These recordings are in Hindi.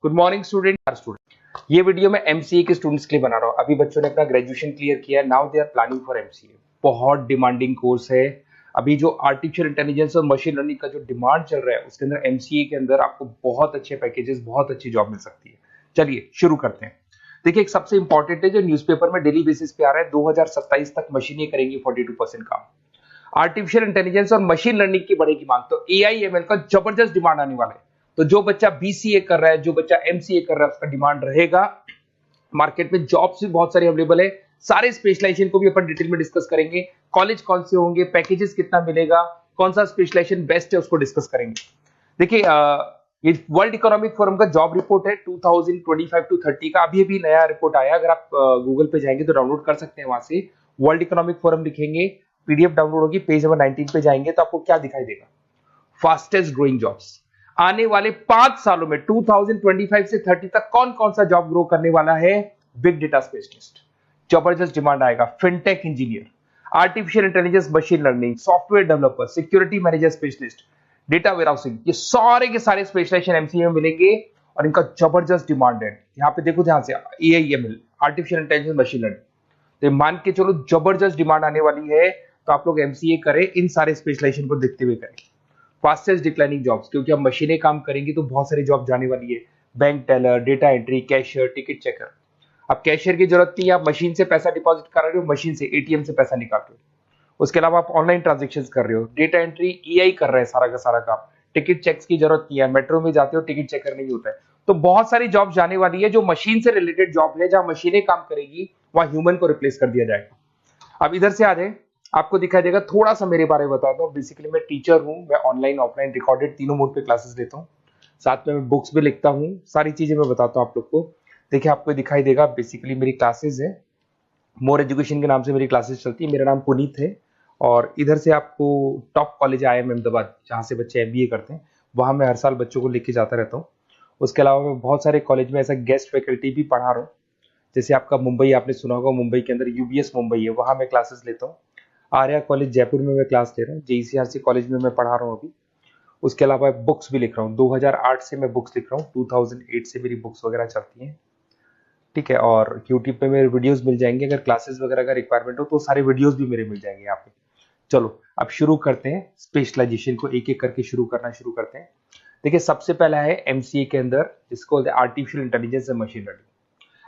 Good morning student. ये वीडियो मैं एमसीए के स्टूडेंट्स के लिए बना रहा हूँ। अभी बच्चों ने अपना ग्रेजुएशन क्लियर किया है, now they are planning for MCA. बहुत डिमांडिंग कोर्स है। अभी जो आर्टिफिशियल इंटेलिजेंस और मशीन लर्निंग का जो डिमांड चल रहा है उसके अंदर एमसीए के अंदर आपको बहुत अच्छे पैकेजेस, बहुत अच्छी जॉब मिल सकती है। चलिए शुरू करते हैं। देखिए, एक सबसे इंपॉर्टेंट है जो न्यूज़पेपर में डेली बेसिस पे आ रहा है, 2027 तक मशीनें करेंगी 42% काम। आर्टिफिशियल इंटेलिजेंस और मशीन लर्निंग की बढ़ेगी मांग, तो एआई एमएल का जबरदस्त डिमांड आने वाला है। तो जो बच्चा बीसीए कर रहा है, जो बच्चा एमसीए कर रहा है, उसका डिमांड रहेगा। मार्केट में जॉब्स भी बहुत सारी अवेलेबल है। सारे स्पेशलाइजेशन को भी अपन डिटेल में डिस्कस करेंगे। कॉलेज कौन से होंगे, पैकेजेस कितना मिलेगा, कौन सा स्पेशलाइजेशन बेस्ट है, उसको डिस्कस करेंगे। देखिए, ये वर्ल्ड इकोनॉमिक फोरम का जॉब रिपोर्ट है 2025 टू 30 का। अभी अभी नया रिपोर्ट आया, अगर आप गूगल पे जाएंगे तो डाउनलोड कर सकते हैं। वहां से वर्ल्ड इकोनॉमिक फोरम लिखेंगे, पीडीएफ डाउनलोड होगी, पेज नंबर 19 पे जाएंगे तो आपको क्या दिखाई देगा, फास्टेस्ट ग्रोइंग जॉब्स। आने वाले 5 सालों में 2025 से 30 तक कौन कौन सा जॉब ग्रो करने वाला है। बिग डेटा स्पेशलिस्ट, जबरदस्त डिमांड आएगा। Fintech engineer, artificial intelligence machine learning, software developer, security manager specialist, data warehousing, ये सारे के सारे स्पेशलाइजेशन एमसीए में मिलेंगे और इनका जबरदस्त डिमांड है। यहाँ पे देखो, ध्यान से, AIML, artificial intelligence machine learning, तो मान के चलो जबरदस्त डिमांड आने वाली है। तो आप लोग एमसीए करें, इन सारे स्पेशलाइजेशन को देखते हुए करें। फास्टेस्ट डिक्लाइनिंग जॉब्स, क्योंकि अब मशीनें काम करेंगी तो बहुत सारी जॉब जाने वाली है। Bank teller, data entry, cashier, ticket checker. अब कैशियर की जरूरत नहीं है, आप मशीन से पैसा डिपॉजिट कर रहे हो, मशीन से एटीएम से पैसा निकाल रहे हो। उसके अलावा आप ऑनलाइन ट्रांजेक्शन कर रहे हो। डेटा एंट्री एआई कर रहा है सारा का सारा काम। टिकट चेक्स की जरूरत नहीं है, मेट्रो में जाते हो टिकट चेकर नहीं होता है। तो बहुत सारी जॉब जाने वाली है जो मशीन से रिलेटेड जॉब है, जहां मशीनें काम करेगी वहां ह्यूमन को रिप्लेस कर दिया जाएगा। अब इधर से आ जाए, आपको दिखाई देगा। थोड़ा सा मेरे बारे में बता दो। बेसिकली मैं टीचर हूँ, मैं ऑनलाइन ऑफलाइन रिकॉर्डेड तीनों मोड पे क्लासेस लेता हूँ। साथ में मैं बुक्स भी लिखता हूँ, सारी चीजें मैं बताता हूँ आप लोग को। देखिए, आपको दिखाई देगा, बेसिकली मेरी क्लासेस है, मोर एजुकेशन के नाम से मेरी क्लासेस चलती है। मेरा नाम पुनीत है और इधर से आपको टॉप कॉलेज IIM अहमदाबाद, जहाँ से बच्चे MBA करते हैं, वहाँ मैं हर साल बच्चों को लेके जाता रहता हूँ। उसके अलावा मैं बहुत सारे कॉलेज में ऐसा गेस्ट फैकल्टी भी पढ़ा रहा हूँ। जैसे आपका मुंबई, आपने सुना होगा, मुंबई के अंदर UBS मुंबई है, वहाँ मैं क्लासेस लेता हूँ। आर्या कॉलेज जयपुर में मैं क्लास ले रहा हूँ। JECRC कॉलेज में मैं पढ़ा रहा हूँ अभी। उसके अलावा बुक्स भी लिख रहा हूँ। 2008 से मैं बुक्स लिख रहा हूँ, 2008 से मेरी बुक्स वगैरह चलती हैं। ठीक है, और यूट्यूब पे मेरे वीडियोस मिल जाएंगे। अगर क्लासेस वगैरह का रिक्वायरमेंट हो तो सारे वीडियोस भी मेरे मिल जाएंगे यहाँ पे। चलो अब शुरू करते हैं, स्पेशलाइजेशन को एक एक करके शुरू करते हैं। देखिए, सबसे पहला है एमसीए के अंदर, जिसको artificial intelligence and machine learning.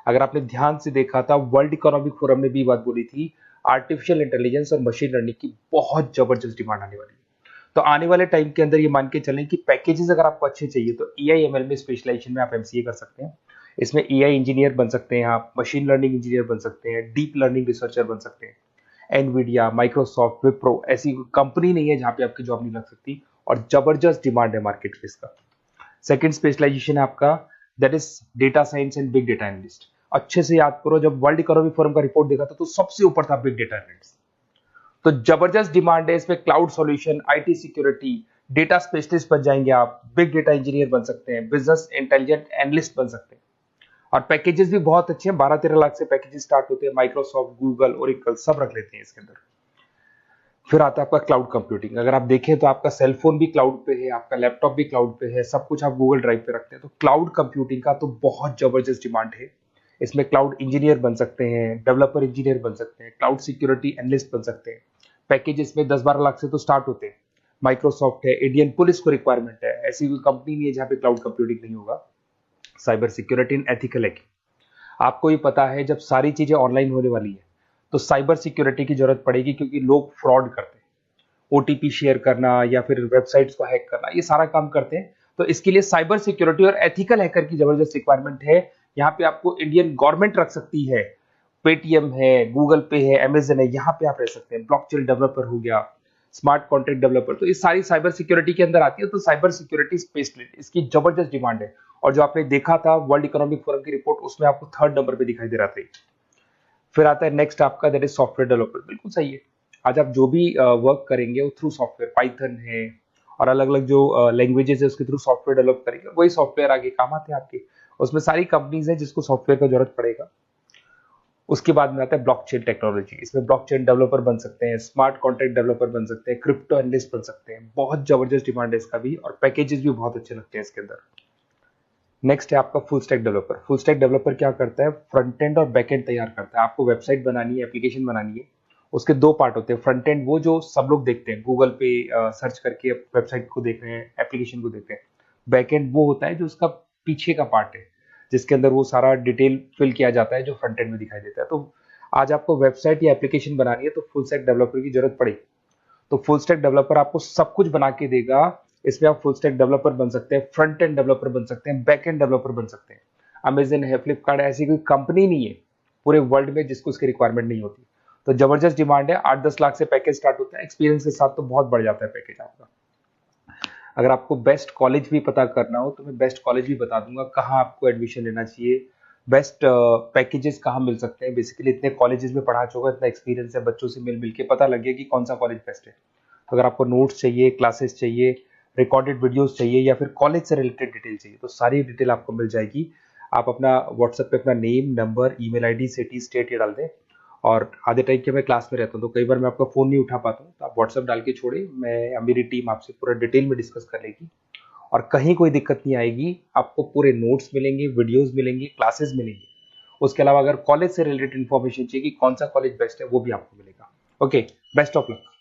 अगर आपने ध्यान से देखा था, वर्ल्ड इकोनॉमिक फोरम ने भी बात बोली थी, आर्टिफिशियल इंटेलिजेंस और मशीन लर्निंग की बहुत जबरदस्त डिमांड आने वाली है। तो आने वाले टाइम के अंदर ये मान के चलें कि पैकेजेस अगर आपको अच्छे चाहिए तो एआईएमएल में स्पेशलाइजेशन में आप एमसीए कर सकते हैं। इसमें एआई इंजीनियर बन सकते हैं, आप मशीन लर्निंग इंजीनियर बन सकते हैं, डीप लर्निंग रिसर्चर बन सकते हैं। एनवीडिया, माइक्रोसॉफ्ट, विप्रो, ऐसी कंपनी नहीं है जहां पे आपकी जॉब नहीं लग सकती, और जबरदस्त डिमांड है मार्केट पे इसका। सेकंड स्पेशलाइजेशन है आपका, that is data science and big data analyst. अच्छे से याद करो, जब वर्ल्ड इकोनॉमिक फोरम का रिपोर्ट देखा था तो सबसे ऊपर था बिग डेटा एनालिस्ट। तो जबरदस्त डिमांड है इसमें। Cloud solution, IT security, data specialist बन जाएंगे आप, बिग डेटा इंजीनियर बन सकते हैं, बिजनेस इंटेलिजेंट एनालिस्ट बन सकते हैं। और पैकेजेस भी बहुत अच्छे हैं, 12-13 लाख से पैकेजेस स्टार्ट होते हैं। माइक्रोसॉफ्ट, गूगल, ओरेकल सब रख लेते हैं इसके अंदर। फिर आता है आपका क्लाउड कंप्यूटिंग। अगर आप देखें तो आपका सेलफोन भी क्लाउड पे है, आपका लैपटॉप भी क्लाउड पे है, सब कुछ आप गूगल ड्राइव पे रखते हैं। तो क्लाउड कंप्यूटिंग का तो बहुत जबरदस्त डिमांड है। इसमें क्लाउड इंजीनियर बन सकते हैं, डेवलपर इंजीनियर बन सकते हैं, क्लाउड सिक्योरिटी एनालिस्ट बन सकते हैं। पैकेज इसमें 10-12 लाख से तो स्टार्ट होते हैं। माइक्रोसॉफ्ट है, इंडियन पुलिस को रिक्वायरमेंट है, ऐसी कोई कंपनी नहीं है जहां पे क्लाउड कंप्यूटिंग नहीं होगा। Cyber security and ethical hacking, आपको ही पता है जब सारी चीजें ऑनलाइन होने वाली है तो साइबर सिक्योरिटी की जरूरत पड़ेगी, क्योंकि लोग फ्रॉड करते हैं। ओटीपी शेयर करना या फिर वेबसाइट्स को हैक करना, ये सारा काम करते हैं। तो इसके लिए साइबर सिक्योरिटी और एथिकल हैकर की जबरदस्त रिक्वायरमेंट है। यहाँ पे आपको इंडियन गवर्नमेंट रख सकती है, पेटीएम है, गूगल पे है, अमेजन है, यहाँ पे आप रह सकते हैं। ब्लॉकचेन डेवलपर हो गया, स्मार्ट कॉन्ट्रैक्ट डेवलपर, तो ये सारी साइबर सिक्योरिटी के अंदर आती है। तो साइबर सिक्योरिटी स्पेशलिस्ट, इसकी जबरदस्त डिमांड है। और जो आपने देखा था वर्ल्ड इकोनॉमिक फोरम की रिपोर्ट, उसमें आपको 3rd नंबर पे दिखाई दे रहा था। फिर आता है नेक्स्ट आपका, दैट इज सॉफ्टवेयर डेवलपर। बिल्कुल सही है। आज आप जो भी वर्क करेंगे वो थ्रू सॉफ्टवेयर, पाइथन है और अलग अलग जो लैंग्वेजेस है उसके थ्रू सॉफ्टवेयर डेवलप करेंगे, वही सॉफ्टवेयर आगे काम आते हैं आपके। उसमें सारी कंपनीज है जिसको सॉफ्टवेयर का जरूरत पड़ेगा। उसके बाद में आता है ब्लॉकचेन टेक्नोलॉजी। इसमें ब्लॉकचेन डेवलपर बन सकते हैं, स्मार्ट कॉन्ट्रैक्ट डेवलपर बन सकते हैं, क्रिप्टो एनालिस्ट बन सकते हैं। बहुत जबरदस्त डिमांड है इसका भी, और पैकेजेस भी बहुत अच्छे लगते हैं इसके अंदर। नेक्स्ट है आपका full stack developer. Full stack developer क्या करता है, फ्रंट एंड और बैक एंड तैयार करता है। आपको वेबसाइट बनानी है, एप्लीकेशन बनानी है, उसके दो पार्ट होते हैं। फ्रंट एंड वो जो सब लोग देखते हैं, गूगल पे सर्च करके वेबसाइट को देख रहे हैं, एप्लीकेशन को देख रहे हैं। बैक एंड वो होता है जो उसका पीछे का पार्ट है, जिसके अंदर वो सारा डिटेल फिल किया जाता है जो फ्रंट एंड में दिखाई देता है। तो आज आपको वेबसाइट या एप्लीकेशन बनानी है तो फुल स्टैक डेवलपर की जरूरत पड़ेगी। तो फुल स्टैक डेवलपर आपको सब कुछ बना के देगा। इसमें आप फुल स्टैक डेवलपर बन सकते हैं, फ्रंट एंड डेवलपर बन सकते हैं, बैक एंड डेवलपर बन सकते हैं। अमेजन है, फ्लिपकार्ट, ऐसी कोई कंपनी नहीं है पूरे वर्ल्ड में जिसको उसकी रिक्वायरमेंट नहीं होती। तो जबरदस्त डिमांड है, 8-10 लाख से पैकेज स्टार्ट होता है, एक्सपीरियंस के साथ तो बहुत बढ़ जाता है पैकेज आपका। अगर आपको बेस्ट कॉलेज भी पता करना हो तो मैं बेस्ट कॉलेज भी बता दूंगा, कहाँ आपको एडमिशन लेना चाहिए, बेस्ट पैकेजेस कहाँ मिल सकते हैं। बेसिकली इतने कॉलेजेस में पढ़ा चुका, इतना एक्सपीरियंस है, बच्चों से मिल मिल के पता लग गया कि कौन सा कॉलेज बेस्ट है। तो अगर आपको नोट्स चाहिए, क्लासेस चाहिए, रिकॉर्डेड वीडियोस चाहिए, या फिर कॉलेज से रिलेटेड डिटेल चाहिए, तो सारी डिटेल आपको मिल जाएगी। आप अपना व्हाट्सएप पे अपना name, number, email ID, city, state ये डाल दें। और आधे टाइम के मैं क्लास में रहता हूँ तो कई बार मैं आपका फ़ोन नहीं उठा पाता हूँ, तो आप व्हाट्सएप डाल के छोड़े, मैं या मेरी टीम आपसे पूरा डिटेल में डिस्कस कर लेगी। और कहीं कोई दिक्कत नहीं आएगी, आपको पूरे नोट्स मिलेंगे, वीडियोस मिलेंगे, क्लासेस मिलेंगे। उसके अलावा अगर कॉलेज से रिलेटेड इन्फॉर्मेशन चाहिए कि कौन सा कॉलेज बेस्ट है, वो भी आपको मिलेगा। Okay, best of luck.